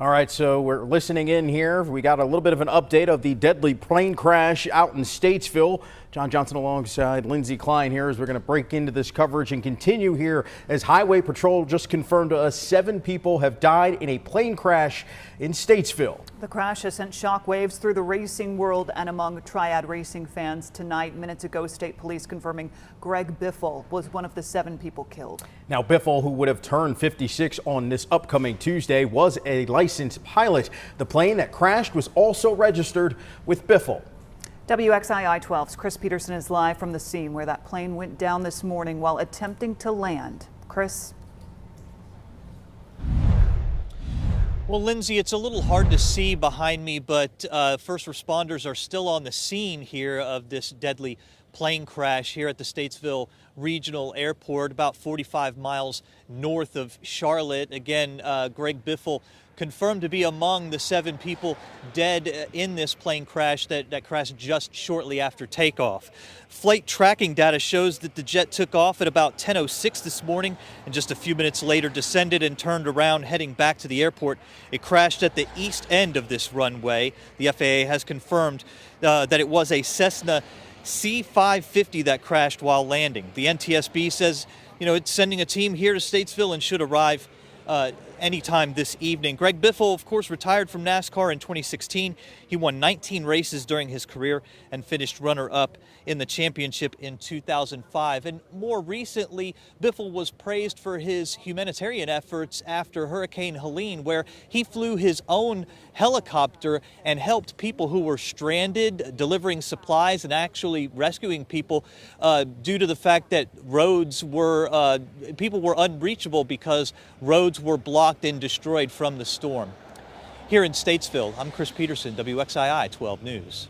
All right, so we're listening in here. We got a little bit of an update of the deadly plane crash out in Statesville. John Johnson alongside Lindsey Klein here as we're going to break into this coverage and continue here as Highway Patrol just confirmed to us 7 people have died in a plane crash in Statesville. The crash has sent shockwaves through the racing world and among Triad racing fans tonight. Minutes ago, state police confirming Greg Biffle was one of the 7 people killed. Now, Biffle, who would have turned 56 on this upcoming Tuesday, was a licensed pilot. The plane that crashed was also registered with Biffle. WXII 12's Chris Peterson is live from the scene where that plane went down this morning while attempting to land. Chris? Well, Lindsay, it's a little hard to see behind me, but first responders are still on the scene here of this deadly plane crash here at the Statesville Regional Airport, about 45 miles north of Charlotte. Again, Greg Biffle confirmed to be among the 7 people dead in this plane crash that crashed just shortly after takeoff. Flight tracking data shows that the jet took off at about 10:06 this morning and just a few minutes later descended and turned around heading back to the airport. It crashed at the east end of this runway. The FAA has confirmed that it was a Cessna C550 that crashed while landing. The NTSB says, it's sending a team here to Statesville and should arrive anytime this evening. Greg Biffle, of course, retired from NASCAR in 2016. He won 19 races during his career and finished runner-up in the championship in 2005. And more recently, Biffle was praised for his humanitarian efforts after Hurricane Helene, where he flew his own helicopter and helped people who were stranded, delivering supplies and actually rescuing people due to the fact that people were unreachable because roads were blocked and destroyed from the storm. Here in Statesville, I'm Chris Peterson, WXII 12 News.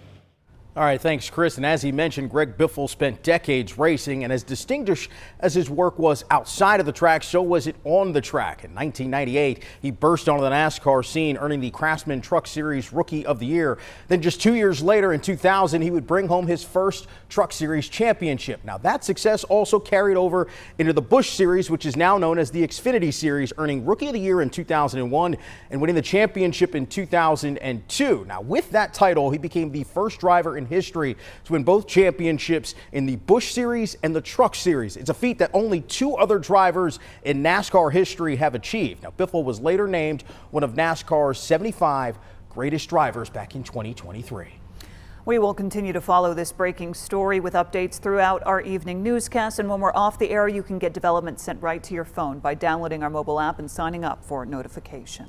All right, thanks, Chris. And as he mentioned, Greg Biffle spent decades racing, and as distinguished as his work was outside of the track, so was it on the track. In 1998, he burst onto the NASCAR scene, earning the Craftsman Truck Series Rookie of the Year. Then just 2 years later, in 2000, he would bring home his first Truck Series championship. Now, that success also carried over into the Busch Series, which is now known as the Xfinity Series, earning Rookie of the Year in 2001 and winning the championship in 2002. Now, with that title, he became the first driver in history to win both championships in the Busch Series and the Truck Series. It's a feat that only 2 other drivers in NASCAR history have achieved. Now, Biffle was later named one of NASCAR's 75 greatest drivers back in 2023. We will continue to follow this breaking story with updates throughout our evening newscast. And when we're off the air, you can get developments sent right to your phone by downloading our mobile app and signing up for notifications.